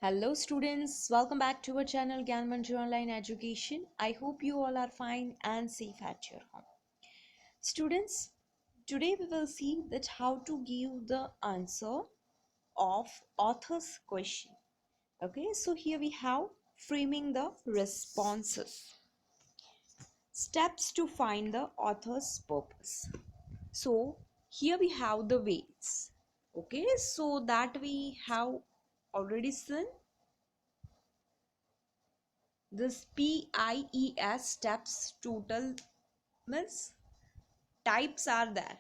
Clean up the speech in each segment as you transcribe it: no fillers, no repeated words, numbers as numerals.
Hello students, welcome back to our channel Gyan Manju Online Education. I hope you all are fine and safe at your home. Students, today we will see that how to give the answer of author's question. Okay, so here we have framing the responses. Steps to find the author's purpose. So here we have the weights. Okay, so that we have already seen this PIES steps total means types are there.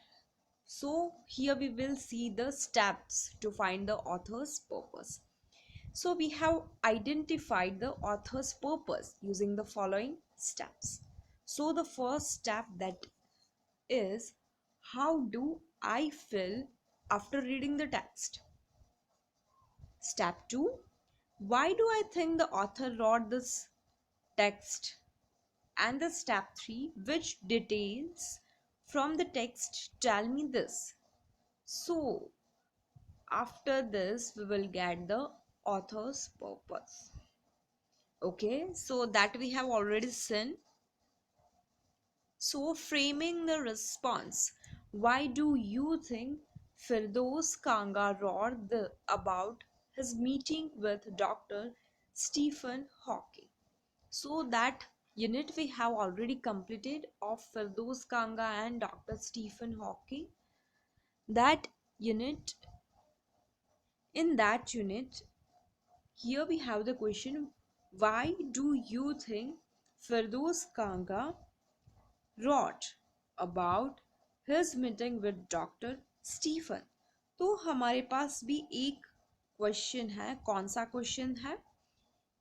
So here we will see the steps to find the author's purpose. So we have identified the author's purpose using the following steps. So the first step that is, how do I feel after reading the text? Step 2, why do I think the author wrote this text? And the step 3, which details from the text tell me this? So after this we will get the author's purpose. Okay, so that we have already seen. So framing the response, why do you think Firdaus Kanga wrote about his meeting with Dr. Stephen Hawking? So that unit we have already completed of Firdaus Kanga and Dr. Stephen Hawking. That unit, in that unit, here we have the question, why do you think Firdaus Kanga wrote about his meeting with Dr. Stephen? तो हमारे पास भी एक question है. कौन सा question है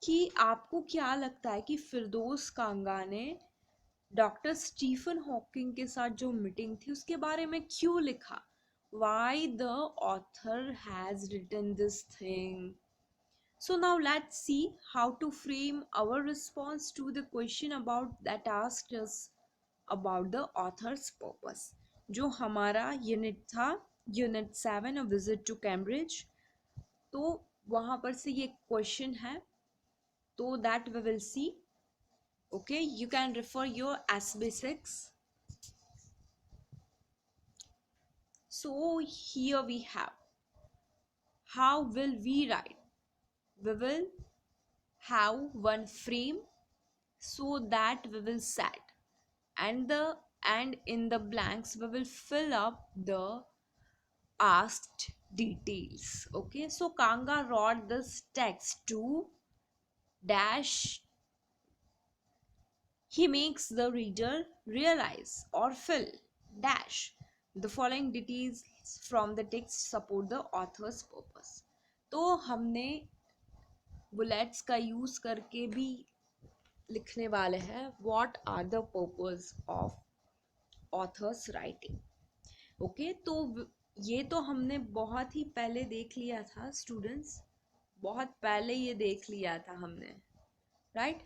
कि आपको क्या लगता है कि फिरदौस कांगा ने डॉक्टर स्टीफन हॉकिंग के साथ जो मीटिंग थी उसके बारे में क्यों लिखा? Why the author has written this thing? So now let's see how to frame our response to the question about that asked us about the author's purpose. जो हमारा यूनिट था, unit 7 a visit to Cambridge, तो वहाँ पर से ये question है, तो that we will see. Okay, you can refer your SB6. So here we have, how will we write? We will have one frame so that we will set, and in the blanks we will fill up the asked details. Okay, so Kanga wrote this text to dash. He makes the reader realize or fill dash the following details from the text support the author's purpose. तो हमने bullets का use करके भी लिखने वाले हैं what are the purpose of authors writing. Okay, तो ये तो हमने बहुत ही पहले देख लिया था स्टूडेंट्स, बहुत पहले ये देख लिया था हमने, राइट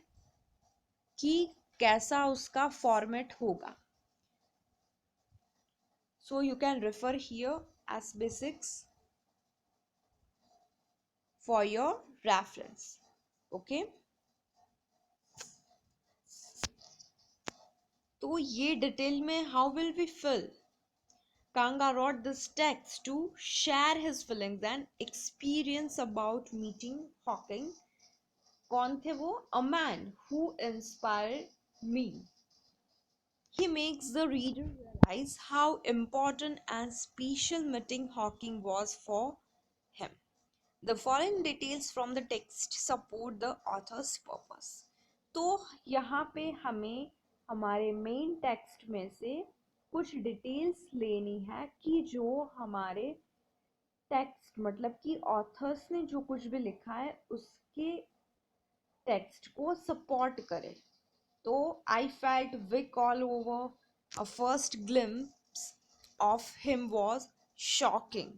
कि कैसा उसका फॉर्मेट होगा. So you can refer here as basics for your reference. Okay, तो ये डिटेल में how will we fill. Kanga wrote this text to share his feelings and experience about meeting Hawking. कौन थे वो? A man who inspired me. He makes the reader realize how important and special meeting Hawking was for him. The following details from the text support the author's purpose. तो यहाँ पे हमें हमारे main text में से कुछ details लेनी है कि जो हमारे टेक्स्ट मतलब कि ऑथर्स ने जो कुछ भी लिखा है उसके टेक्स्ट को सपोर्ट करे. तो I felt weak all over. A first glimpse of him was shocking.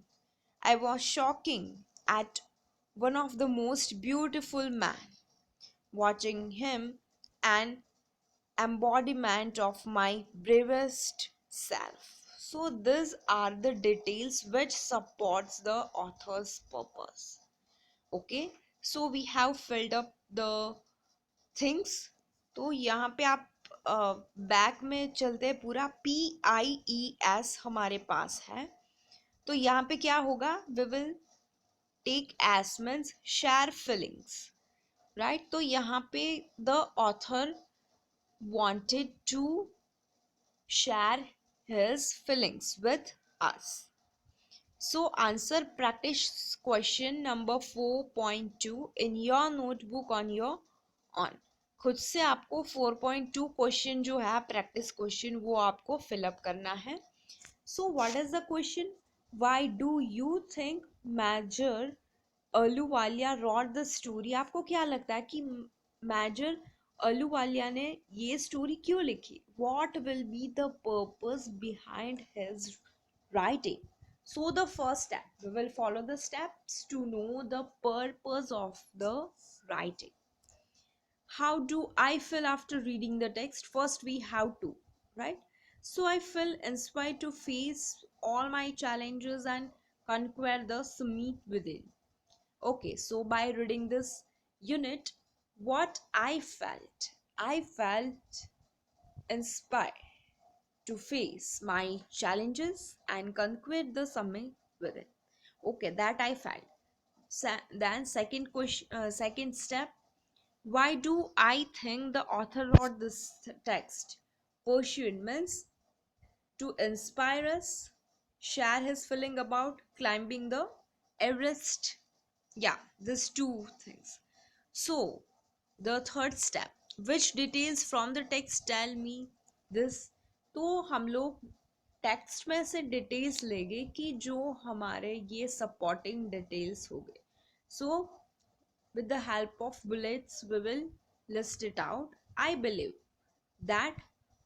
I was shocking at one of the most beautiful man. Watching him, an embodiment of my bravest self. So these are the details which supports the author's purpose. Okay, So we have filled up the things. तो यहाँ पे आप back में चलते हैं, पूरा PIES हमारे पास है। तो यहाँ पे क्या होगा, we will take as means share feelings, right? तो यहाँ पे the author wanted to share his feelings with us. So answer practice question number 4.2 in your notebook on your own. खुद से आपको 4.2 क्वेश्चन जो है प्रैक्टिस क्वेश्चन वो आपको फिलअप करना है. So what is the question? Why do you think Major Ahluwalia wrote the story? आपको क्या लगता है कि मेजर अहलूवालिया ने ये स्टोरी क्यों लिखी? What will be the purpose behind his writing? So the first step, we will follow the steps to know the purpose of the writing. How do I feel after reading the text? First we have to, right? So I feel inspired to face all my challenges and conquer the summit within. Okay, so by reading this unit, what I felt inspired to face my challenges and conquer the summit within. Okay, that I felt. Then second question, second step, why do I think the author wrote this text? Pursuit means to inspire us, share his feeling about climbing the Everest. Yeah, these two things. So, the third step, which details from the text tell me this? तो हम लोग text में से details लेंगे कि जो हमारे ये सपोर्टिंग डिटेल्स हो गए. सो with the help of bullets we will list it out. I believe that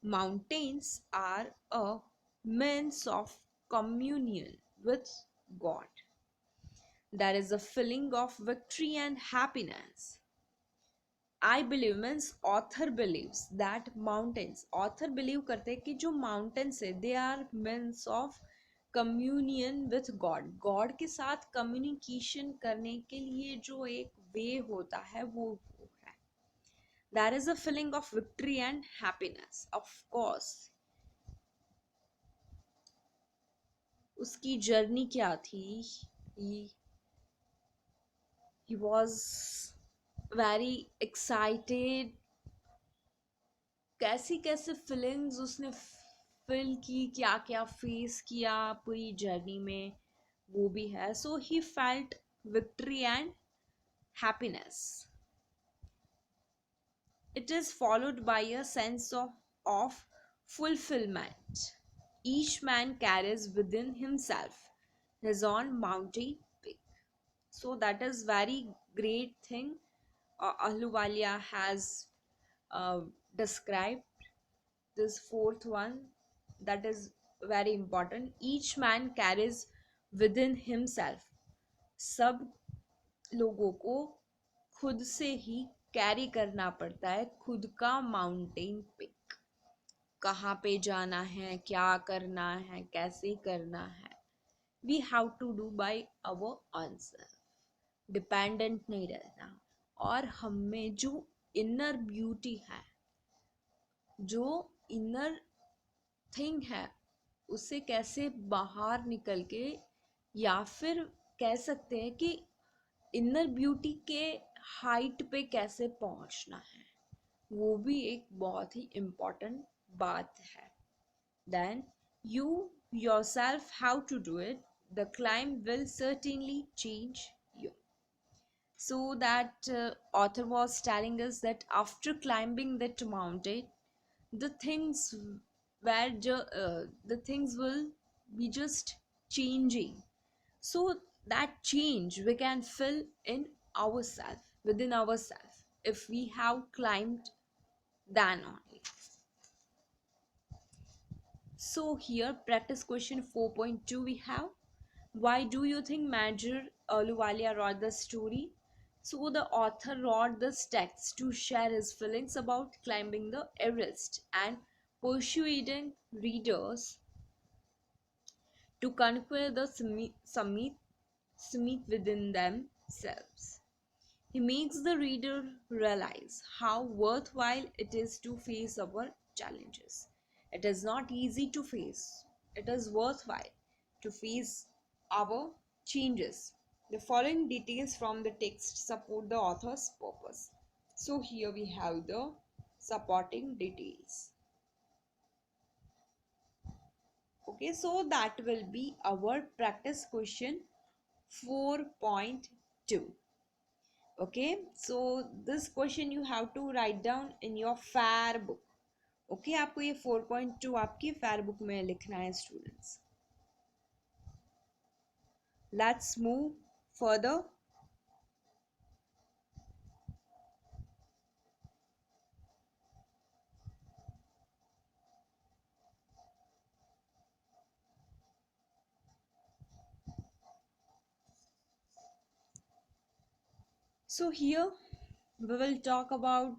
mountains are a means of communion with God. There is a feeling of victory and happiness. I believe means author believes that mountains, author believe करते हैं कि जो mountains है they are means of communion with God. God के साथ communication करने के लिए जो एक way होता है वो है. There is a feeling of victory and happiness. Of course, उसकी journey क्या थी? He was very excited. कैसी कैसे फीलिंग्स उसने फील की, क्या क्या फेस किया पूरी जर्नी में, वो भी है. So he felt victory and happiness. It is followed by a sense of fulfillment. Each man carries within himself his own mountain peak. So that is very great thing Ahluwalia has described. This fourth one, that is very important. Each man carries within himself. सब लोगों को खुद से ही carry करना पड़ता है खुद का माउंटेन पिक. कहाँ पे जाना है, क्या करना है, कैसे करना है, we have to do by our answer. Dependent नहीं रहना. और हम में जो इनर ब्यूटी है, जो इनर थिंग है, उससे कैसे बाहर निकल के, या फिर कह सकते हैं कि इनर ब्यूटी के हाइट पे कैसे पहुंचना है, वो भी एक बहुत ही इम्पोर्टेंट बात है. Then you yourself have to do it. The climb will certainly change you. So that author was telling us that after climbing that mountain, the things the things will be just changing. So that change we can feel in ourselves, within ourselves, if we have climbed then only. So here practice question 4.2 we have, why do you think Major Ahluwalia wrote the story? So the author wrote this text to share his feelings about climbing the Everest and persuading readers to conquer the summit within themselves. He makes the reader realize how worthwhile it is to face our challenges. It is not easy to face, it is worthwhile to face our changes. The following details from the text support the author's purpose. So, here we have the supporting details. Okay, so that will be our practice question 4.2. Okay, so this question you have to write down in your fair book. Okay, आपको ये 4.2 आपकी fair book में लिखना है students. Let's move further. So here we will talk about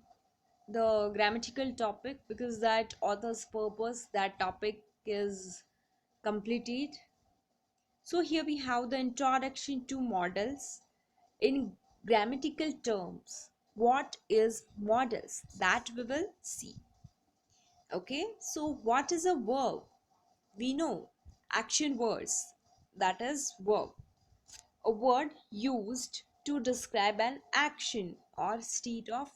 the grammatical topic because that author's purpose, that topic is completed. So here we have the introduction to models. In grammatical terms, what is models? That we will see. Okay, so what is a verb? We know action words, that is verb. A word used to describe an action or state of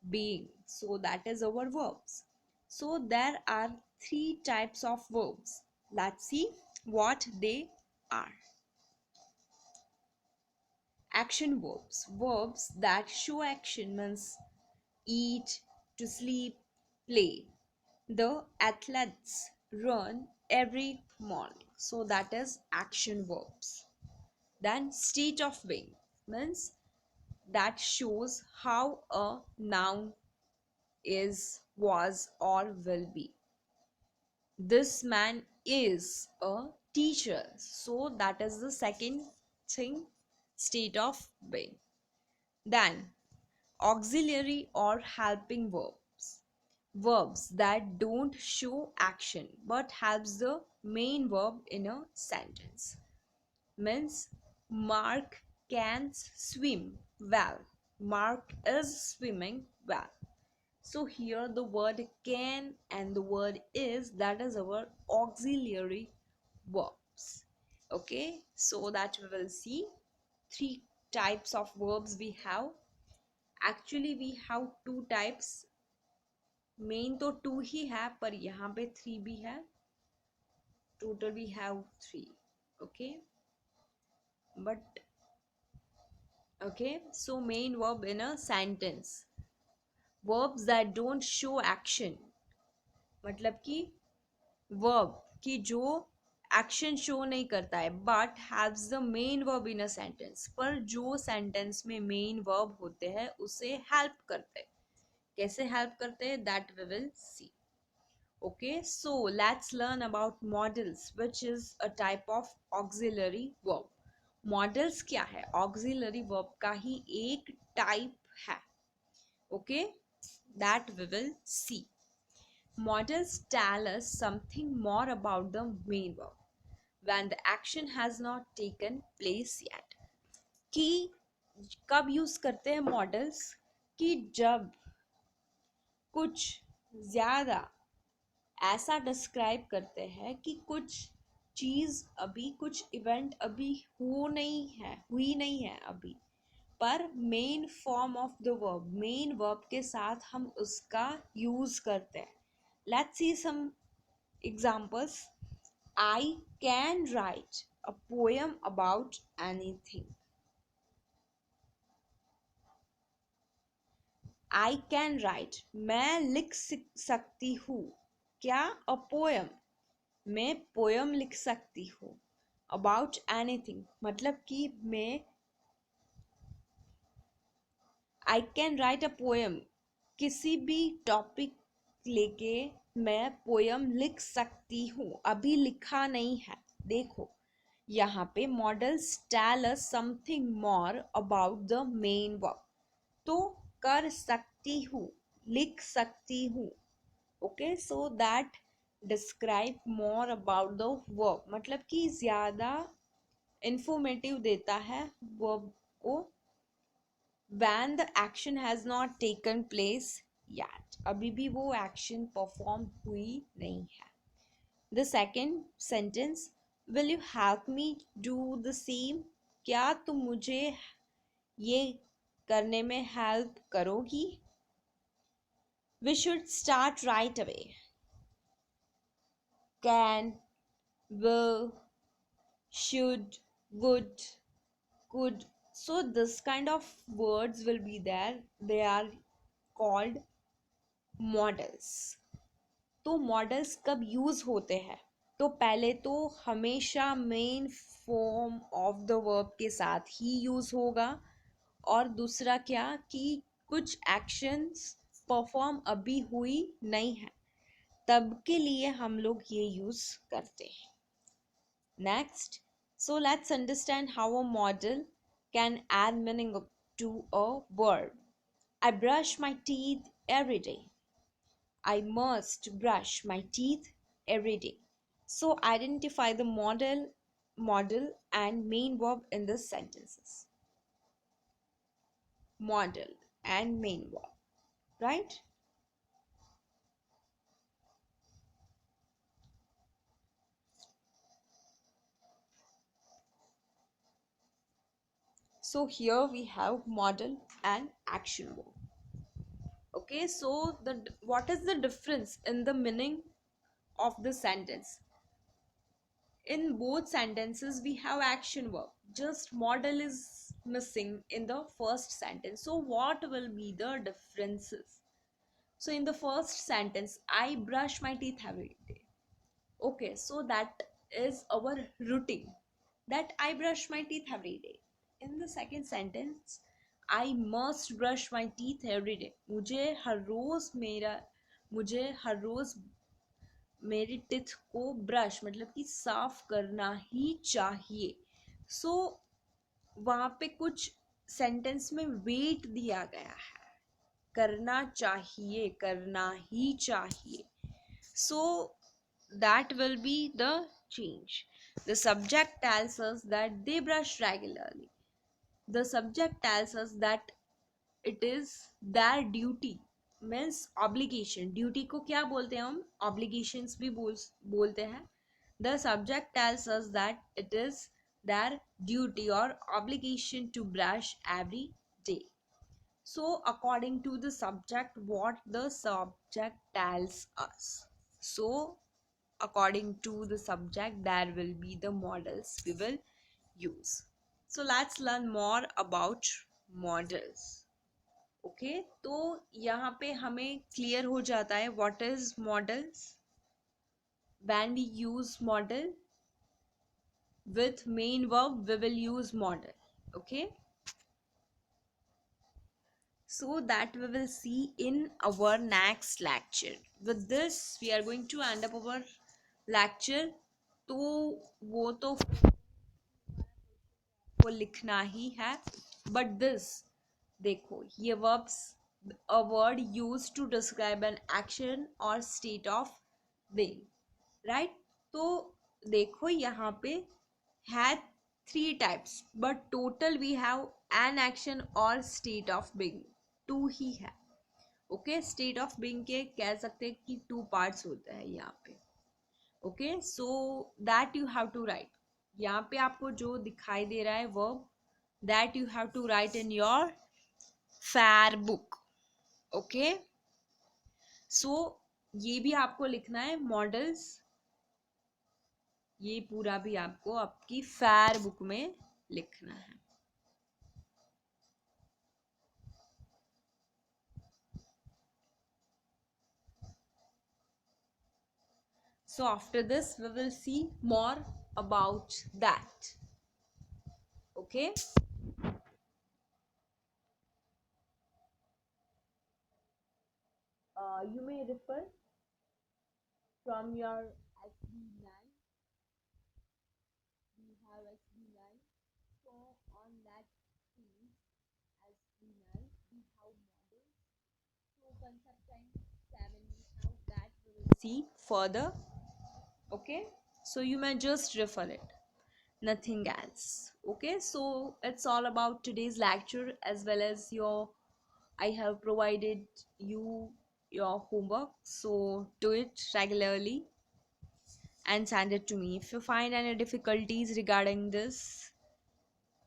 being. So that is our verbs. So there are three types of verbs. Let's see what they are. Action verbs. Verbs that show action means eat, to sleep, play. The athletes run every morning. So that is action verbs. Then state of being means that shows how a noun is, was, or will be. This man is a teacher. So that is the second thing, state of being. Then auxiliary or helping verbs. Verbs that don't show action but helps the main verb in a sentence. Means Mark can swim well. Mark is swimming well. So here the word can and the word is, that is our auxiliary verbs. Okay, so that we will see three types of verbs we have. Actually we have two types. Main तो two ही है पर यहाँ पे three भी है. Total we have three. Okay but okay, so main verb in a sentence. Verbs that don't show action, मतलब कि verb कि जो एक्शन शो नहीं करता है but haves the main verb in a sentence. पर जो सेंटेंस में मेन वर्ब होते हैं उसे हेल्प करते हैं. कैसे हेल्प करते हैं that we will see. Okay, so let's learn about models, which is a type of auxiliary verb. Models क्या है? Auxiliary verb का ही एक type है. Okay, that we will see. Models tell us something more about the main verb when the action has not taken place yet. कि कब use करते हैं models? कि जब कुछ ज्यादा ऐसा डिस्क्राइब करते हैं कि कुछ चीज़ अभी, कुछ इवेंट अभी हुई नहीं है अभी, पर main form of the verb, main verb के साथ हम उसका यूज करते हैं. Let's see some examples. I can write a poem about anything. I can write, मैं लिख सकती हूँ. क्या? अ पोएम, मैं पोएम लिख सकती हूँ. अबाउट एनीथिंग मतलब कि मैं, आई कैन राइट अ पोएम, किसी भी टॉपिक लेके मैं पोएम लिख सकती हूँ. अभी लिखा नहीं है. देखो यहाँ पे modals tell us something more about the main verb. तो कर सकती हूँ, लिख सकती हूँ. Okay, so that describe more about the verb, मतलब कि ज़्यादा इंफॉर्मेटिव देता है वर्ब को when the action has not taken place yet, अभी भी वो action perform हुई नहीं है. The second sentence, will you help me do the same? क्या तुम मुझे ये करने में help करोगी? We should start right away. Can, will, should, would, could. So this kind of words will be there. They are called models. तो models कब use होते हैं? तो पहले तो हमेशा main form of the verb के साथ ही यूज होगा. और दूसरा क्या कि कुछ एक्शंस परफॉर्म अभी हुई नहीं है, तब के लिए हम लोग ये यूज करते हैं. Next, so let's understand how a model can add meaning to a word. I brush my teeth every day. I must brush my teeth every day. So identify the model and main verb in the sentences. Model and main verb, right? So here we have model and action verb. Okay, so the what is the difference in the meaning of the sentence? In both sentences we have action verb, just model is missing in the first sentence. So what will be the differences? So in the first sentence, I brush my teeth every day. Okay, so that is our routine, that I brush my teeth every day. In the second sentence, I must brush my teeth every day. मुझे हर रोज मेरी teeth को brush मतलब कि साफ करना ही चाहिए. सो वहाँ पे कुछ सेंटेंस में वेट दिया गया है, करना चाहिए, करना ही चाहिए. सो that will be the change. The subject tells us that they brush regularly. The subject tells us that it is their duty, means obligation. Duty को क्या बोलते हैं हम? Obligations भी बोलते हैं. The subject tells us that it is their duty or obligation to brush every day. So according to the subject, what the subject tells us. So according to the subject, there will be the models we will use. So let's learn more about models. Okay, तो यहाँ पे हमें clear हो जाता है what is modals. When we use modal with main verb we will use model. Okay, so that we will see in our next lecture. With this we are going to end up our lecture. तो वो तो को लिखना ही है, but this देखो ये verbs, a word used to describe an action or state of being, right? तो देखो यहाँ पे है 3 types, but total we have an action or state of being 2 ही है. ओके, स्टेट ऑफ बीइंग के कह सकते हैं कि 2 पार्ट्स होते हैं यहाँ पे. Okay, so that you have to write. यहाँ पे आपको जो दिखाई दे रहा है verb, that you have to write in your fair book. Okay, so ये भी आपको लिखना है मॉडल्स, ये पूरा भी आपको आपकी फेयर बुक में लिखना है. So after this we will see more about that. Okay, you may refer from your SB9. We have SB9. So on that page SB9 we have models. So concept time 7 we have that we will see further. Okay, so you may just refer it. nothing else. Okay, so it's all about today's lecture as well as your I have provided you your homework, so do it regularly and send it to me. If you find any difficulties regarding this,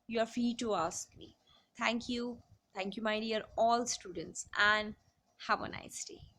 you are free to ask me. Thank you. Thank you, my dear all students, and have a nice day.